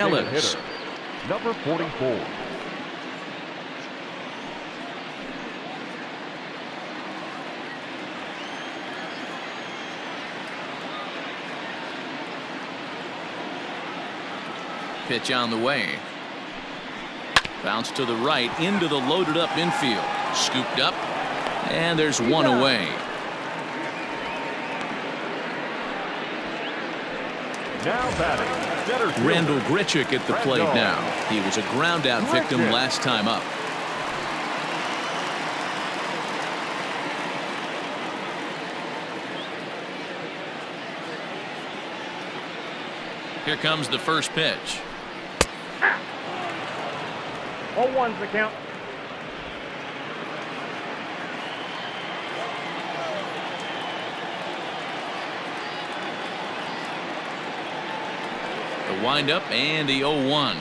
Ellis. Hitter, number 44. Pitch on the way. Bounce to the right into the loaded up infield. Scooped up. And there's one away. Now batting, center fielder, Randall Grichuk at the plate now. He was a ground out victim last time up. Here comes the first pitch. 0-1's the count. The windup and the 0-1.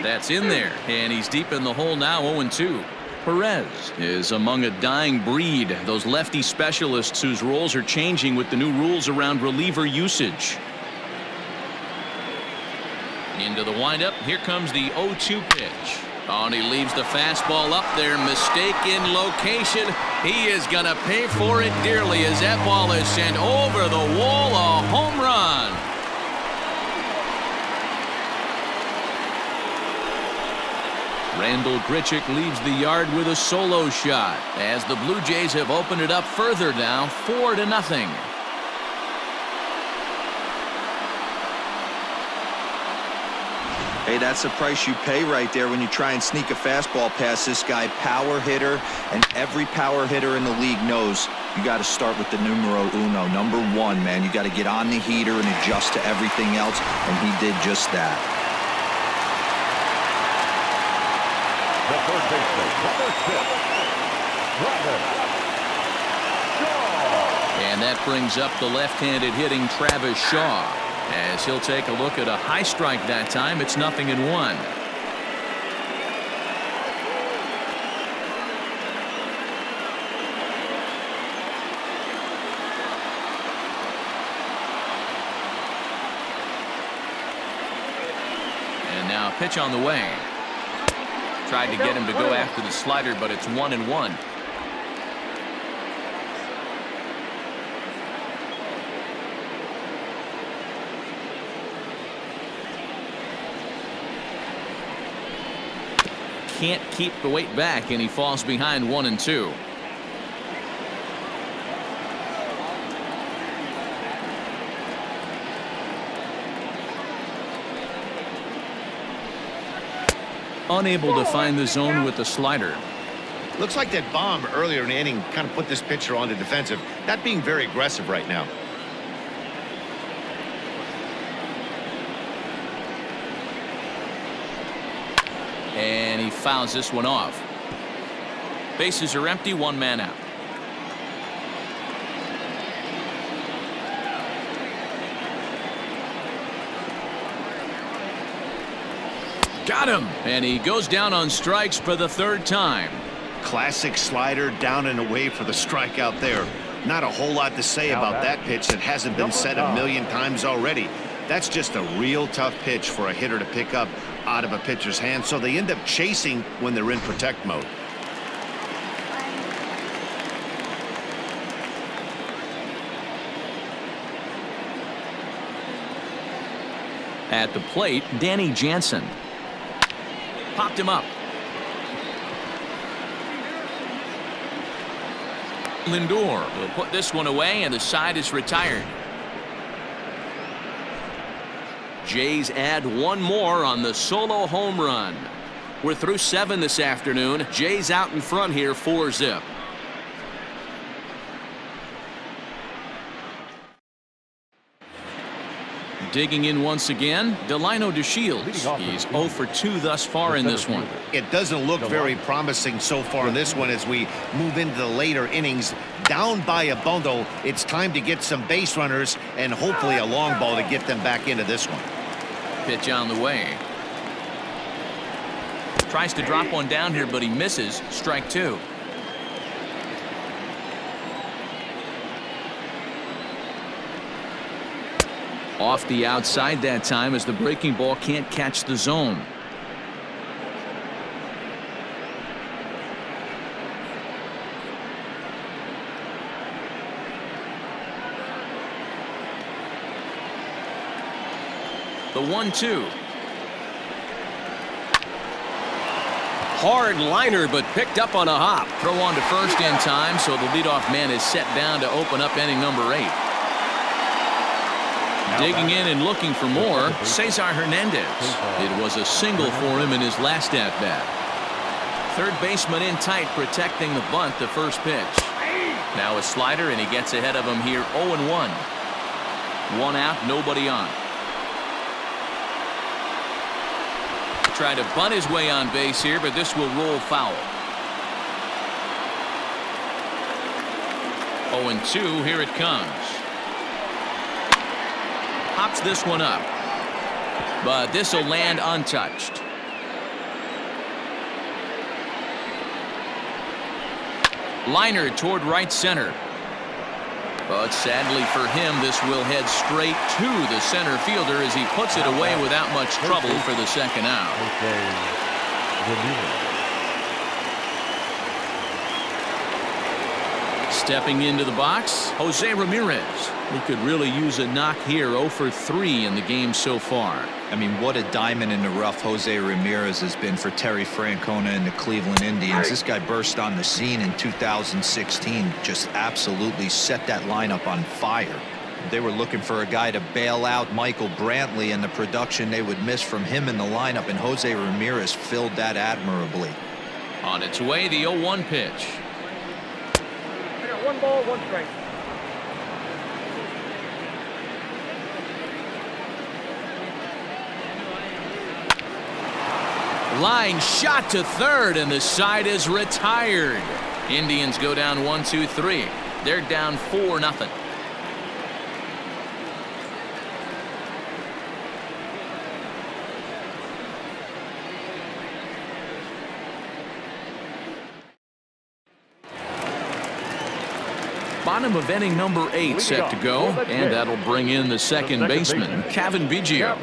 That's in there, and he's deep in the hole now. 0-2. Perez is among a dying breed, those lefty specialists whose roles are changing with the new rules around reliever usage. Into the windup. Here comes the 0-2 pitch. Oh, and he leaves the fastball up there. Mistake in location. He is going to pay for it dearly as that ball is sent over the wall. A home run. Randall Grichuk leaves the yard with a solo shot as the Blue Jays have opened it up further now, 4-0. Hey, that's the price you pay right there when you try and sneak a fastball past this guy. Power hitter, and every power hitter in the league knows you got to start with the numero uno, number one, man. You got to get on the heater and adjust to everything else, and he did just that. The first baseman, number 6, Travis Shaw. And that brings up the left-handed hitting Travis Shaw. As he'll take a look at a high strike that time. It's 0-1. And now a pitch on the way. Tried to get him to go after the slider, but it's 1-1. Can't keep the weight back, and he falls behind 1-2. Unable to find the zone with the slider. Looks like that bomb earlier in the inning kind of put this pitcher on the defensive. Not being very aggressive right now. And he fouls this one off. Bases are empty, one man out. Got him, and he goes down on strikes for the third time. Classic slider down and away for the strikeout there. Not a whole lot to say about that pitch that hasn't been said a million times already. That's just a real tough pitch for a hitter to pick up out of a pitcher's hand, so they end up chasing when they're in protect mode. At the plate, Danny Jansen. Popped him up. Lindor will put this one away, and the side is retired. Jays add one more on the solo home run. We're through 7 this afternoon. Jays out in front here, 4-zip. Digging in once again, Delino DeShields. He's 0 for 2 thus far in this one. It doesn't look very promising so far in this one as we move into the later innings. Down by a bundle, it's time to get some base runners and hopefully a long ball to get them back into this one. Pitch on the way. Tries to drop one down here, but he misses. Strike 2. Off the outside that time as the breaking ball can't catch the zone. The 1-2. Hard liner, but picked up on a hop. Throw on to first in time, so the leadoff man is set down to open up inning number 8. Digging in and looking for more, Cesar Hernandez. It was a single for him in his last at-bat. Third baseman in tight, protecting the bunt, the first pitch. Now a slider, and he gets ahead of him here, 0-1. One out, nobody on. Try to bunt his way on base here, but this will roll foul. 0-2, here it comes. Hops this one up, but this will land untouched. Liner toward right center. But sadly for him, this will head straight to the center fielder as he puts it away without much trouble for the second out. Stepping into the box, Jose Ramirez. He could really use a knock here. 0 for 3 in the game so far. I mean, what a diamond in the rough Jose Ramirez has been for Terry Francona and the Cleveland Indians. This guy burst on the scene in 2016, just absolutely set that lineup on fire. They were looking for a guy to bail out Michael Brantley, and the production they would miss from him in the lineup, and Jose Ramirez filled that admirably. On its way, the 0-1 pitch. I got 1 ball, 1 strike. Line shot to third, and the side is retired. Indians go down 1-2-3. They're down 4-0. Bottom of inning number 8 set to go, and that'll bring in the second baseman, Kevin Biggio.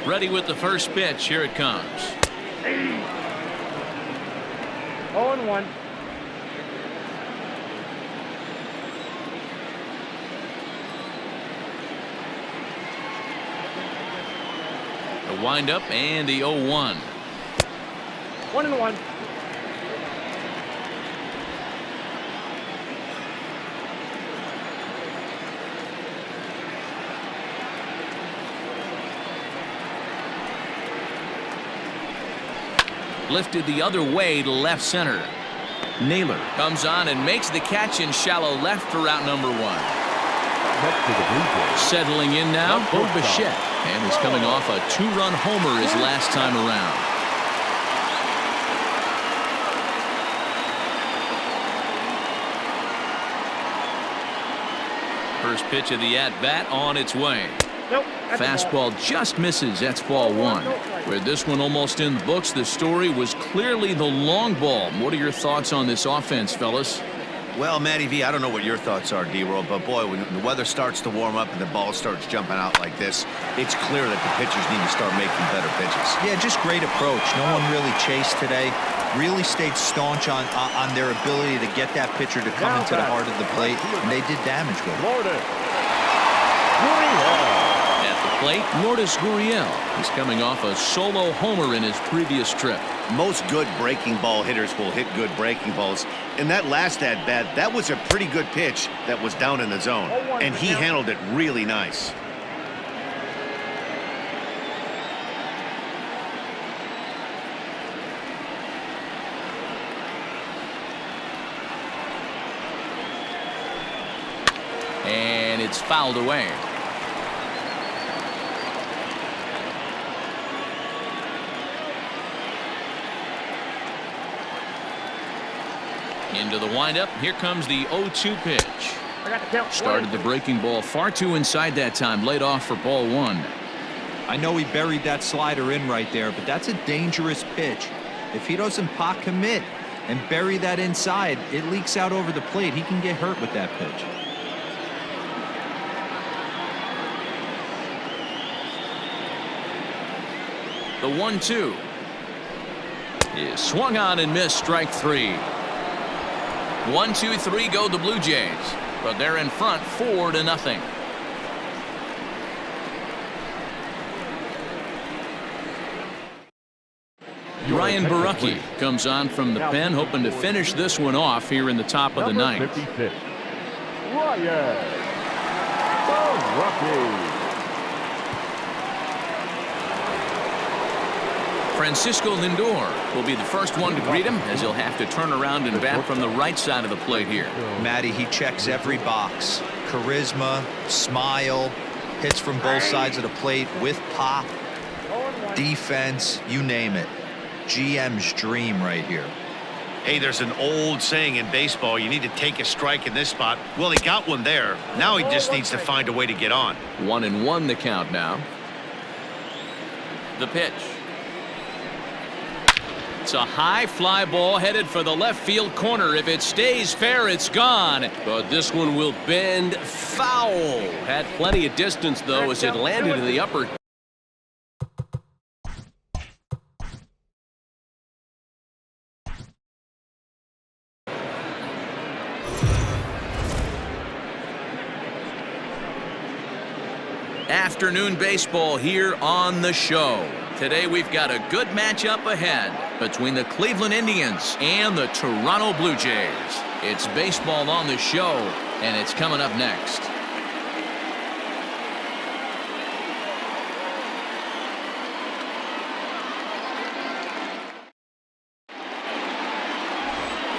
Ready with the first pitch. Here it comes. 0-1. The windup and the 0-1. 1-1. Lifted the other way to left center. Naylor comes on and makes the catch in shallow left for out number 1. Settling in now, Bo Bichette, and he's coming off a 2-run homer his last time around. First pitch of the at-bat on its way. Nope. Fastball just misses. That's ball 1. With this one almost in the books, the story was clearly the long ball. What are your thoughts on this offense, fellas? Well, Matty V, I don't know what your thoughts are, D-Roll, but boy, when the weather starts to warm up and the ball starts jumping out like this, it's clear that the pitchers need to start making better pitches. Yeah, just great approach. No one really chased today. Really stayed staunch on their ability to get that pitcher to come into the heart of the plate, and they did damage with it. At the plate, Lourdes Gurriel. He's coming off a solo homer in his previous trip. Most good breaking ball hitters will hit good breaking balls. In that last at-bat, that was a pretty good pitch that was down in the zone, and he handled it really nice. And it's fouled away. Into the windup. Here comes the 0-2 pitch. I got the count. Started the breaking ball far too inside that time. Laid off for ball 1. I know he buried that slider in right there, but that's a dangerous pitch. If he doesn't pot commit and bury that inside, it leaks out over the plate. He can get hurt with that pitch. The 1-2 is swung on and missed. Strike 3. 1-2-3 go the Blue Jays, but they're in front 4-0. Ryan Barucki comes on from the pen, hoping to finish this one off here in the top of the ninth. 56. Ryan Barucki. Francisco Lindor will be the first one to greet him, as he'll have to turn around and bat from the right side of the plate here. Matty, he checks every box. Charisma, smile, hits from both sides of the plate with pop, defense, you name it. GM's dream right here. Hey, there's an old saying in baseball, you need to take a strike in this spot. Well, he got one there. Now he just needs to find a way to get on. 1-1 the count now. The pitch. It's a high fly ball headed for the left field corner. If it stays fair, it's gone. But this one will bend foul. Had plenty of distance, though, as it landed in the upper. Afternoon baseball here on the show. Today we've got a good matchup ahead between the Cleveland Indians and the Toronto Blue Jays. It's baseball on the show, and it's coming up next.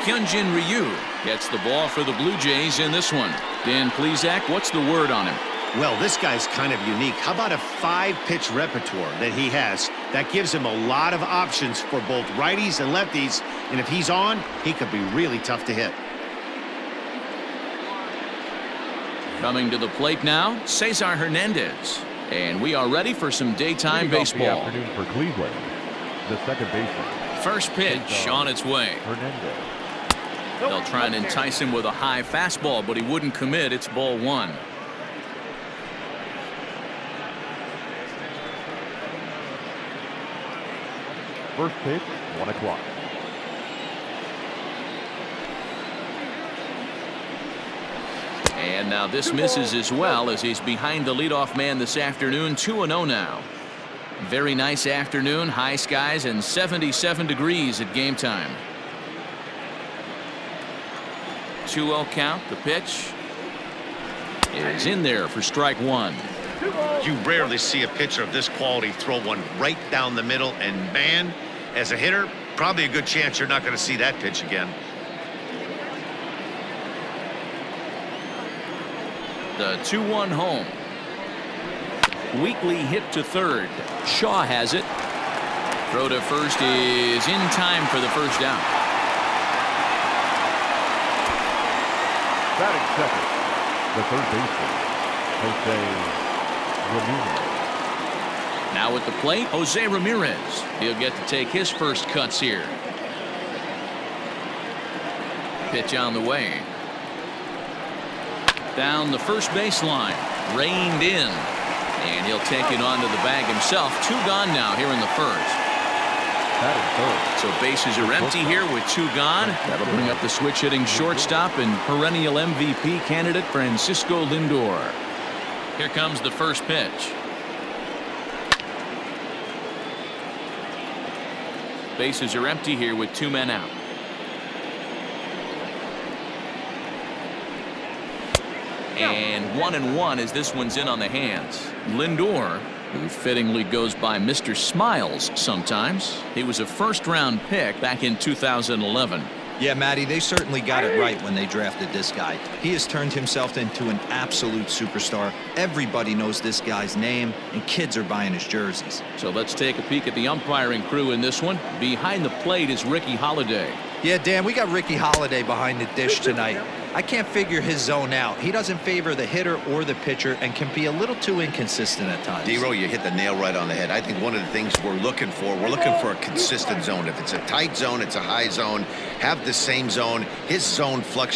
Hyunjin Ryu gets the ball for the Blue Jays in this one. Dan Plesac, what's the word on him? Well, this guy's kind of unique. How about a 5-pitch repertoire that he has? That gives him a lot of options for both righties and lefties. And if he's on, he could be really tough to hit. Coming to the plate now, Cesar Hernandez. And we are ready for some daytime baseball. Afternoon for Cleveland, the second baseman. First pitch on its way. Hernandez. They'll try and entice him with a high fastball, but he wouldn't commit. It's ball 1. First pitch, 1 o'clock. And now this misses as well, as he's behind the leadoff man this afternoon. 2-0 now. Very nice afternoon, high skies and 77 degrees at game time. 2-0 count. The pitch is in there for strike 1. You rarely see a pitcher of this quality throw one right down the middle, and man, as a hitter, probably a good chance you're not going to see that pitch again. The 2-1 home. Weekly hit to third. Shaw has it. Throw to first is in time for the first out. Batting second, the third baseman, Jose Ramirez. Now at the plate, Jose Ramirez. He'll get to take his first cuts here. Pitch on the way. Down the first baseline. Reined in. And he'll take it onto the bag himself. 2 gone now here in the first. So bases are empty here with 2 gone. That'll bring up the switch hitting shortstop and perennial MVP candidate Francisco Lindor. Here comes the first pitch. Bases are empty here with 2 men out. And 1-1 as this one's in on the hands. Lindor, who fittingly goes by Mr. Smiles sometimes. He was a first-round pick back in 2011. Yeah, Matty, they certainly got it right when they drafted this guy. He has turned himself into an absolute superstar. Everybody knows this guy's name, and kids are buying his jerseys. So let's take a peek at the umpiring crew in this one. Behind the plate is Ricky Holiday. Yeah, Dan, we got Ricky Holiday behind the dish tonight. I can't figure his zone out. He doesn't favor the hitter or the pitcher and can be a little too inconsistent at times. D-Row, you hit the nail right on the head. I think one of the things we're looking for a consistent zone. If it's a tight zone, it's a high zone. Have the same zone. His zone fluctuates.